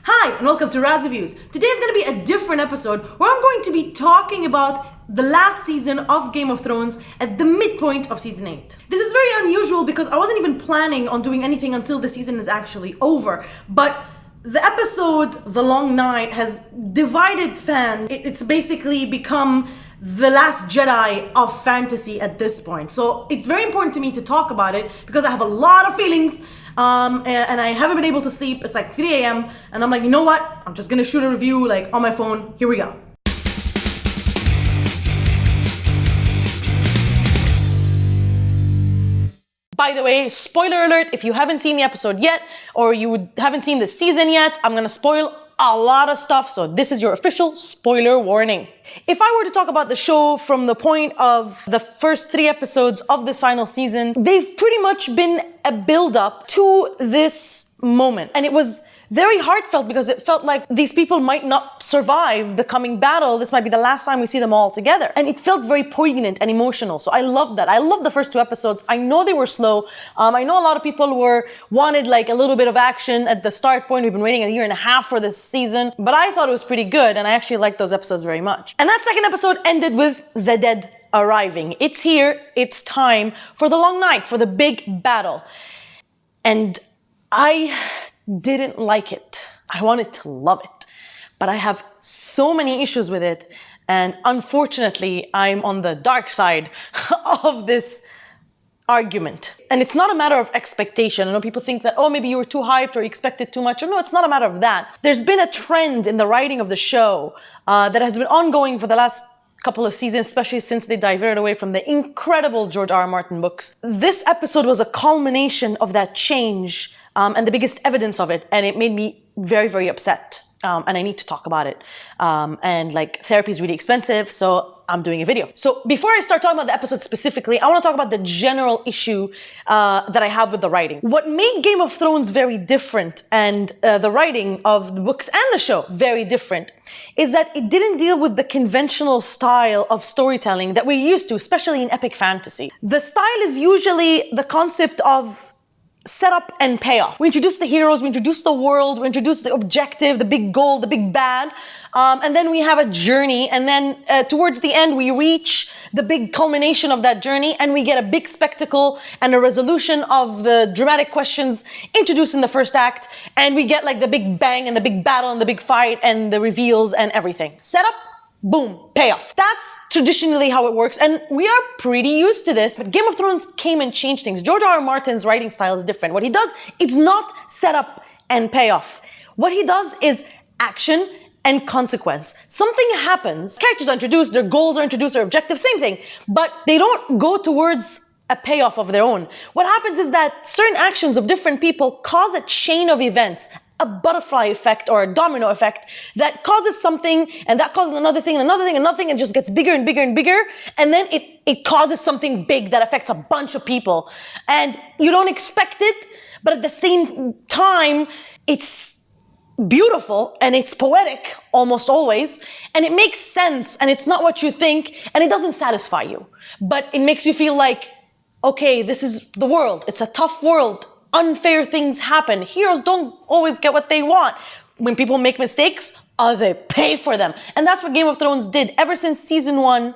Hi, and welcome to Razz Reviews. Today is going to be a different episode where I'm going to be talking about the last season of Game of Thrones at the midpoint of season 8. This is very unusual because I wasn't even planning on doing anything until the season is actually over. But the episode, The Long Night, has divided fans. It's basically become the last Jedi of fantasy at this point. So it's very important to me to talk about it because I have a lot of feelings. And I haven't been able to sleep. It's like 3 a.m. and I'm like, you know what? I'm just gonna shoot a review like on my phone. Here we go. By the way, spoiler alert, if you haven't seen the episode yet, or you haven't seen the season yet, I'm gonna spoil a lot of stuff, so this is your official spoiler warning. If I were to talk about the show from the point of the first 3 episodes of this final season, they've pretty much been a build-up to this moment. And it was very heartfelt because it felt like these people might not survive the coming battle. This might be the last time we see them all together. And it felt very poignant and emotional. So I loved that. I loved the first 2 episodes. I know they were slow. I know a lot of people wanted like a little bit of action at the start point. We've been waiting a year and a half for this season. But I thought it was pretty good. And I actually liked those episodes very much. And that second episode ended with the dead arriving. It's here. It's time for the long night, for the big battle. And I didn't like it. I wanted to love it. But I have so many issues with it. And unfortunately, I'm on the dark side of this argument. And it's not a matter of expectation. I know people think that, oh, maybe you were too hyped or you expected too much. No, it's not a matter of that. There's been a trend in the writing of the show that has been ongoing for the last couple of seasons, especially since they diverted away from the incredible George R. R. Martin books. This episode was a culmination of that change and the biggest evidence of it, and it made me very, very upset. And I need to talk about it. And like therapy is really expensive, so I'm doing a video. So before I start talking about the episode specifically, I want to talk about the general issue that I have with the writing. What made Game of Thrones very different and the writing of the books and the show very different is that it didn't deal with the conventional style of storytelling that we're used to, especially in epic fantasy. The style is usually the concept of setup and payoff. We introduce the heroes, we introduce the world, we introduce the objective, the big goal, the big bad, and then we have a journey, and then towards the end we reach the big culmination of that journey and we get a big spectacle and a resolution of the dramatic questions introduced in the first act, and we get like the big bang and the big battle and the big fight and the reveals and everything. Setup, boom, payoff. That's traditionally how it works, and we are pretty used to this. But Game of Thrones came and changed things. George R. R. Martin's writing style is different. What he does, it's not setup and payoff. What he does is action and consequence. Something happens, characters are introduced, their goals are introduced, their objectives, same thing, but they don't go towards a payoff of their own. What happens is that certain actions of different people cause a chain of events, a butterfly effect or a domino effect that causes something, and that causes another thing, and another thing, and another thing, and just gets bigger and bigger and bigger. And then it causes something big that affects a bunch of people. And you don't expect it, but at the same time, it's beautiful and it's poetic almost always. And it makes sense, and it's not what you think, and it doesn't satisfy you. But it makes you feel like, okay, this is the world. It's a tough world. Unfair things happen. Heroes don't always get what they want. When people make mistakes, they pay for them. And that's what Game of Thrones did. Ever since season 1,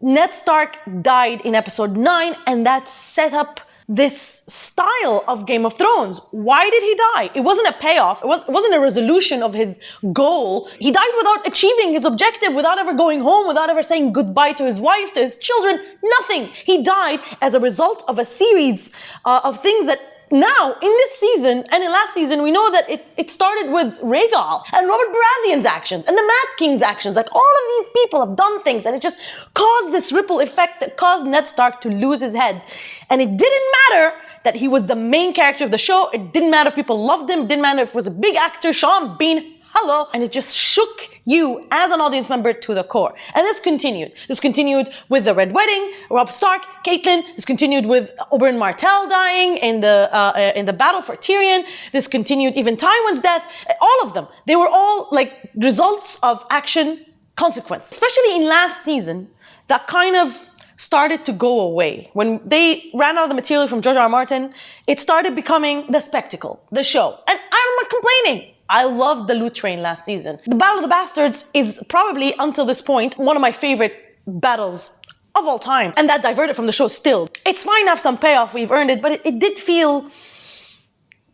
Ned Stark died in episode 9, and that set up this style of Game of Thrones. Why did he die? It wasn't a payoff. It wasn't a resolution of his goal. He died without achieving his objective, without ever going home, without ever saying goodbye to his wife, to his children, nothing. He died as a result of a series of things that now, in this season and in last season, we know that it started with Rhaegal and Robert Baratheon's actions and the Mad King's actions. Like, all of these people have done things, and it just caused this ripple effect that caused Ned Stark to lose his head. And it didn't matter that he was the main character of the show. It didn't matter if people loved him. It didn't matter if it was a big actor, Sean Bean. Hello. And it just shook you as an audience member to the core. And this continued. This continued with the Red Wedding, Robb Stark, Catelyn. This continued with Oberyn Martell dying in the battle for Tyrion. This continued even Tywin's death. All of them. They were all like results of action, consequence. Especially in last season, that kind of started to go away. When they ran out of the material from George R. R. Martin, it started becoming the spectacle, the show. And I'm not complaining. I loved the loot train last season. The Battle of the Bastards is probably, until this point, one of my favorite battles of all time. And that diverted from the show still. It's fine to have some payoff, we've earned it, but it did feel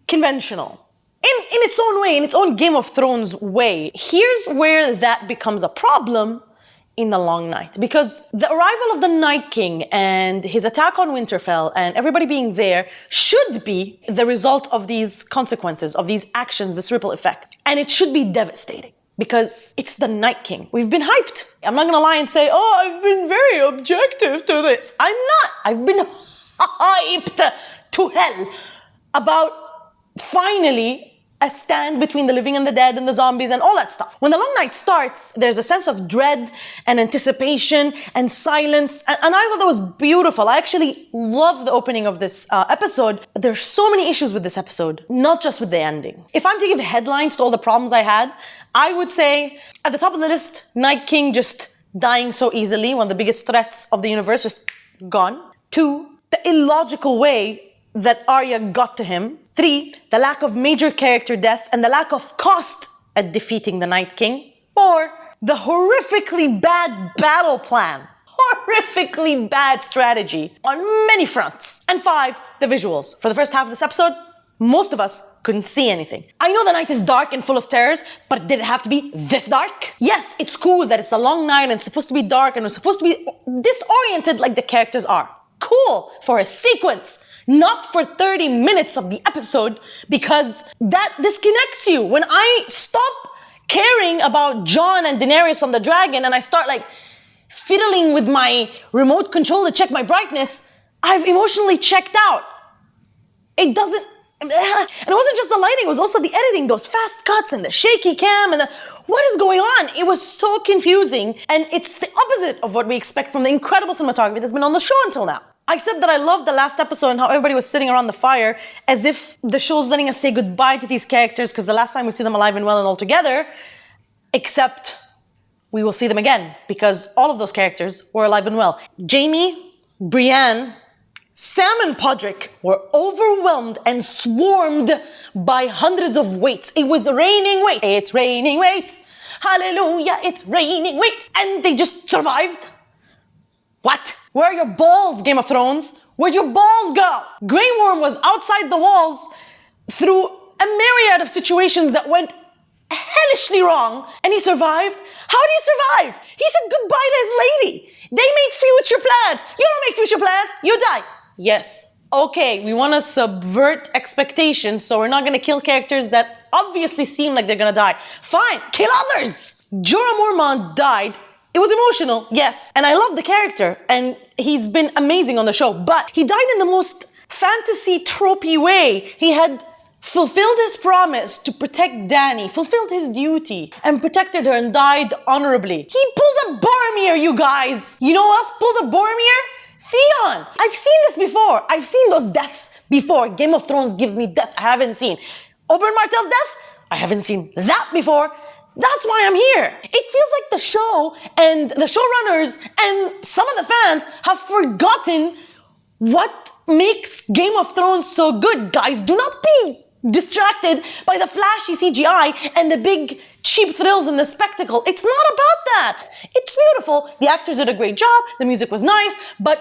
conventional. In its own way, in its own Game of Thrones way. Here's where that becomes a problem in the long night. Because the arrival of the Night King and his attack on Winterfell and everybody being there should be the result of these consequences, of these actions, this ripple effect. And it should be devastating. Because it's the Night King. We've been hyped. I'm not gonna lie and say, oh, I've been very objective to this. I'm not. I've been hyped to hell about finally a stand between the living and the dead and the zombies and all that stuff. When the long night starts, there's a sense of dread and anticipation and silence. And I thought that was beautiful. I actually love the opening of this episode. But there's so many issues with this episode, not just with the ending. If I'm to give headlines to all the problems I had, I would say at the top of the list, Night King just dying so easily, one of the biggest threats of the universe, just gone. 2, the illogical way that Arya got to him. 3, the lack of major character death and the lack of cost at defeating the Night King. 4, the horrifically bad battle plan. Horrifically bad strategy on many fronts. And 5, the visuals. For the first half of this episode, most of us couldn't see anything. I know the night is dark and full of terrors, but did it have to be this dark? Yes, it's cool that it's a long night and it's supposed to be dark and it's supposed to be disoriented like the characters are. Cool for a sequence. Not for 30 minutes of the episode, because that disconnects you. When I stop caring about Jon and Daenerys on the dragon and I start like fiddling with my remote control to check my brightness, I've emotionally checked out. It doesn't, and it wasn't just the lighting, it was also the editing, those fast cuts and the shaky cam and what is going on? It was so confusing, and it's the opposite of what we expect from the incredible cinematography that's been on the show until now. I said that I loved the last episode and how everybody was sitting around the fire as if the show's letting us say goodbye to these characters because the last time we see them alive and well and all together, except we will see them again because all of those characters were alive and well. Jaime, Brienne, Sam and Podrick were overwhelmed and swarmed by hundreds of waits. It was raining waits. It's raining waits. Hallelujah, it's raining waits. And they just survived. What? Where are your balls, Game of Thrones? Where'd your balls go? Grey Worm was outside the walls through a myriad of situations that went hellishly wrong, and he survived. How did he survive? He said goodbye to his lady. They made future plans. You don't make future plans, you die. Yes. Okay, we want to subvert expectations, so we're not going to kill characters that obviously seem like they're going to die. Fine, kill others. Jorah Mormont died. It was emotional, yes. And I love the character, and he's been amazing on the show, but he died in the most fantasy tropey way. He had fulfilled his promise to protect Dany, fulfilled his duty, and protected her and died honorably. He pulled a Boromir, you guys. You know who else pulled a Boromir? Theon. I've seen this before. I've seen those deaths before. Game of Thrones gives me death I haven't seen. Oberyn Martell's death? I haven't seen that before. That's why I'm here. It feels like the show and the showrunners and some of the fans have forgotten what makes Game of Thrones so good. Guys, do not be distracted by the flashy CGI and the big cheap thrills and the spectacle. It's not about that. It's beautiful. The actors did a great job. The music was nice, but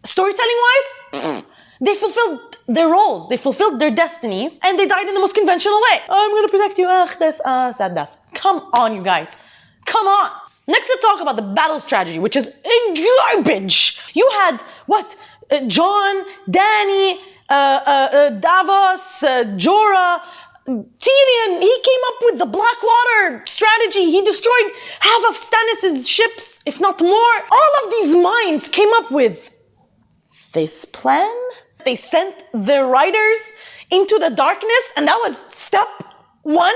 storytelling-wise, they fulfilled their roles. They fulfilled their destinies, and they died in the most conventional way. I'm gonna protect you. Death. Sad death. Come on, you guys. Come on. Next, let's talk about the battle strategy, which is garbage. You had, Jon, Dany, Davos, Jorah, Tyrion. He came up with the Blackwater strategy. He destroyed half of Stannis' ships, if not more. All of these minds came up with this plan. They sent their riders into the darkness, and that was step 1.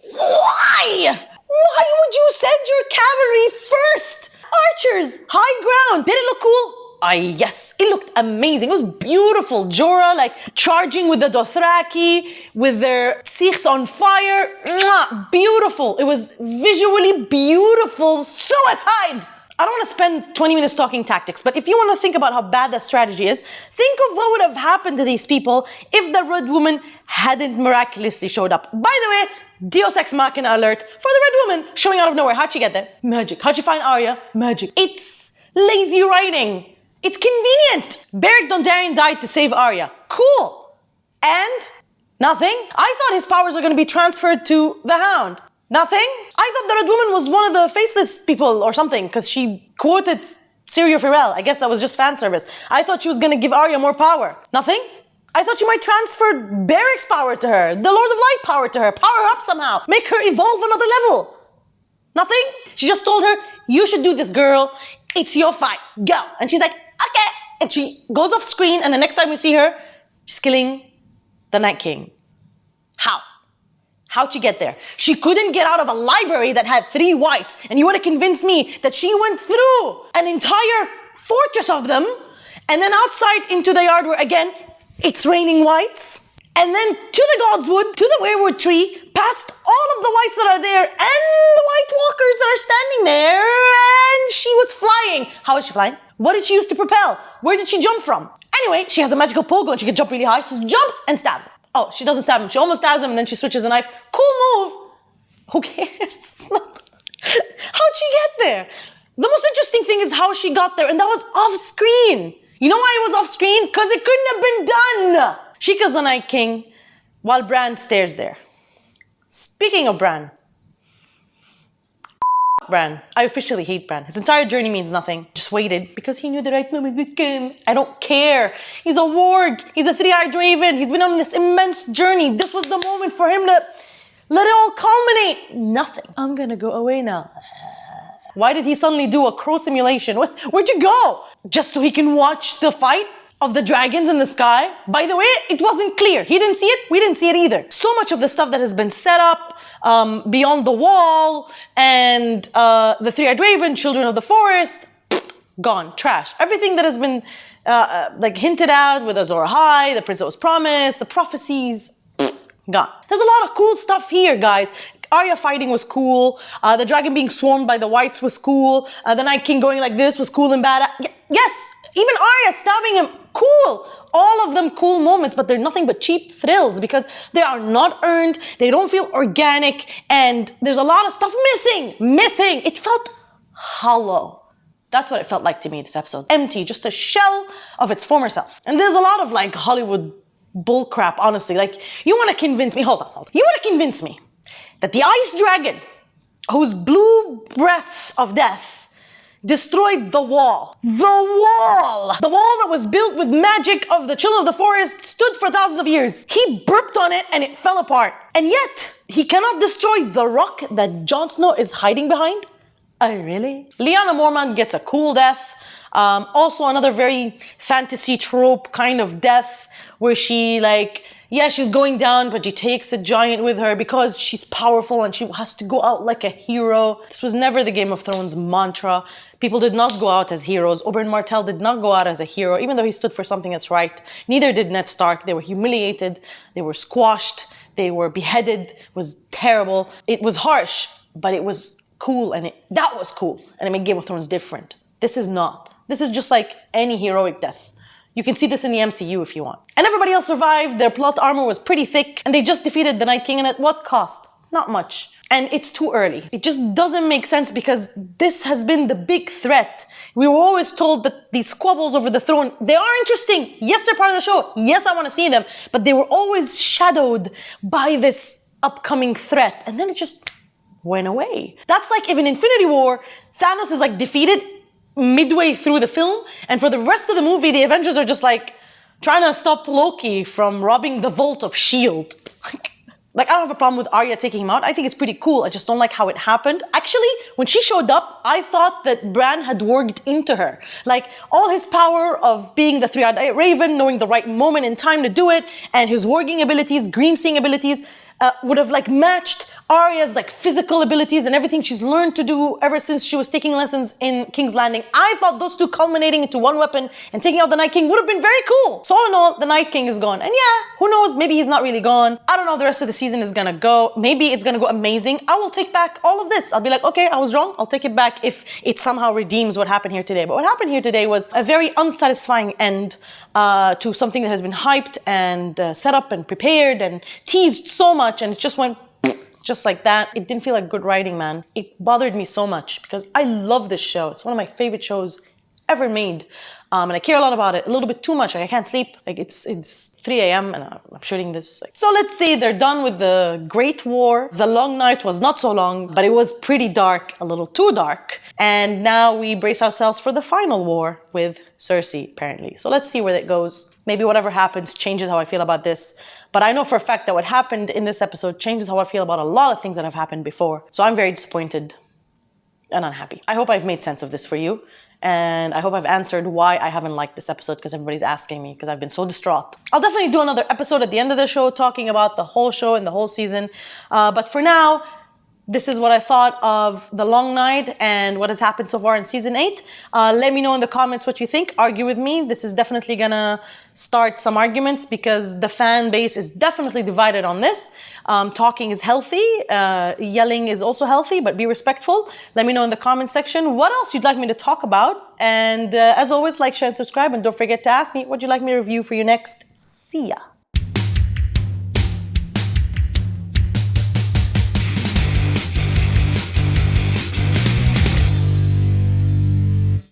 Why? Why would you send your cavalry first? Archers, high ground. Did it look cool? Yes, it looked amazing. It was beautiful. Jorah charging with the Dothraki, with their Sikhs on fire. Mwah, beautiful. It was visually beautiful. Suicide. I don't want to spend 20 minutes talking tactics, but if you want to think about how bad that strategy is, think of what would have happened to these people if the Red Woman hadn't miraculously showed up. By the way, Deus Ex Machina alert for the Red Woman showing out of nowhere. How'd she get there? Magic. How'd she find Arya? Magic. It's lazy writing. It's convenient. Beric Dondarrion died to save Arya. Cool. And nothing. I thought his powers are going to be transferred to the Hound. Nothing. I thought the Red Woman was one of the faceless people or something because she quoted Syrio Firel. I guess that was just fan service. I thought she was going to give Arya more power. Nothing. I thought she might transfer Beric's power to her, the Lord of Light power to her, power her up somehow, make her evolve another level. Nothing. She just told her, you should do this, girl. It's your fight. Go. And she's like, okay. And she goes off screen, and the next time we see her, she's killing the Night King. How? How'd she get there? She couldn't get out of a library that had 3 whites, and you want to convince me that she went through an entire fortress of them, and then outside into the yard where, again, it's raining whites, and then to the Godswood, to the Weirwood Tree, past all of the whites that are there, and the White Walkers that are standing there, and she was flying. How was she flying? What did she use to propel? Where did she jump from? Anyway, she has a magical pogo and she can jump really high. She jumps and stabs him. Oh, she doesn't stab him. She almost stabs him and then she switches a knife. Cool move. Who cares? It's not... How'd she get there? The most interesting thing is how she got there, and that was off screen. You know why it was off screen? Because it couldn't have been done. She kills the Night King while Bran stares there. Speaking of Bran, Bran. I officially hate Bran. His entire journey means nothing. Just waited because he knew the right moment would come. I don't care. He's a warg. He's a 3-eyed raven. He's been on this immense journey. This was the moment for him to let it all culminate. Nothing. I'm gonna go away now. Why did he suddenly do a crow simulation? Where'd you go? Just so he can watch the fight of the dragons in the sky? By the way, it wasn't clear. He didn't see it. We didn't see it either. So much of the stuff that has been set up, Beyond the Wall, and the 3-eyed raven, Children of the Forest, gone, trash. Everything that has been like hinted at with Azor Ahai, the Prince that was promised, the prophecies, gone. There's a lot of cool stuff here, guys. Arya fighting was cool. The dragon being swarmed by the whites was cool. The Night King going like this was cool and bad. Yes, even Arya stabbing him, cool. All of them cool moments, but they're nothing but cheap thrills because they are not earned, they don't feel organic, and there's a lot of stuff missing. It felt hollow. That's what it felt like to me this episode. Empty, just a shell of its former self. And there's a lot of like Hollywood bullcrap, honestly. Like, you want to convince me, hold on. You want to convince me that the ice dragon, whose blue breath of death destroyed the wall. The wall that was built with magic of the Children of the Forest, stood for thousands of years. He burped on it and it fell apart. And yet, he cannot destroy the rock that Jon Snow is hiding behind? Oh, really? Lyanna Mormont gets a cool death. Also another very fantasy trope kind of death where she she's going down, but she takes a giant with her because she's powerful and she has to go out like a hero. This was never the Game of Thrones mantra. People did not go out as heroes. Oberyn Martell did not go out as a hero, even though he stood for something that's right. Neither did Ned Stark. They were humiliated. They were squashed. They were beheaded. It was terrible. It was harsh, but it was cool, and that was cool. And it made Game of Thrones different. This is not. This is just like any heroic death. You can see this in the MCU if you want. And everybody else survived, their plot armor was pretty thick, and they just defeated the Night King, and at what cost? Not much. And it's too early. It just doesn't make sense because this has been the big threat. We were always told that these squabbles over the throne, they are interesting. Yes, they're part of the show. Yes, I want to see them. But they were always shadowed by this upcoming threat. And then it just went away. That's like if in Infinity War, Thanos is like defeated midway through the film, and for the rest of the movie, the Avengers are just like trying to stop Loki from robbing the vault of S.H.I.E.L.D. Like, I don't have a problem with Arya taking him out. I think it's pretty cool. I just don't like how it happened. Actually, when she showed up, I thought that Bran had warged into her. Like, all his power of being the 3-eyed raven, knowing the right moment in time to do it, and his warging abilities, green seeing abilities, would have like matched Arya's like physical abilities and everything she's learned to do ever since she was taking lessons in King's Landing. I thought those two culminating into one weapon and taking out the Night King would have been very cool. So all in all, the Night King is gone. And yeah, who knows, maybe he's not really gone. I don't know how the rest of the season is gonna go. Maybe it's gonna go amazing. I will take back all of this. I'll be like, okay, I was wrong. I'll take it back if it somehow redeems what happened here today. But what happened here today was a very unsatisfying end to something that has been hyped and set up and prepared and teased so much, and it just went just like that. It didn't feel like good writing, man. It bothered me so much because I love this show. It's one of my favorite shows ever made. And I care a lot about it, a little bit too much. Like I can't sleep. Like it's 3 a.m. and I'm shooting this. So let's see, they're done with the Great War. The long night was not so long, but it was pretty dark, a little too dark. And now we brace ourselves for the final war with Cersei, apparently. So let's see where that goes. Maybe whatever happens changes how I feel about this. But I know for a fact that what happened in this episode changes how I feel about a lot of things that have happened before. So I'm very disappointed and unhappy. I hope I've made sense of this for you. And I hope I've answered why I haven't liked this episode, because everybody's asking me, because I've been so distraught. I'll definitely do another episode at the end of the show talking about the whole show and the whole season. But for now, this is what I thought of The Long Night and what has happened so far in Season 8. Let me know in the comments what you think. Argue with me. This is definitely gonna start some arguments because the fan base is definitely divided on this. Talking is healthy. Yelling is also healthy, but be respectful. Let me know in the comment section what else you'd like me to talk about. And as always, like, share, and subscribe. And don't forget to ask me what you'd like me to review for you next. See ya.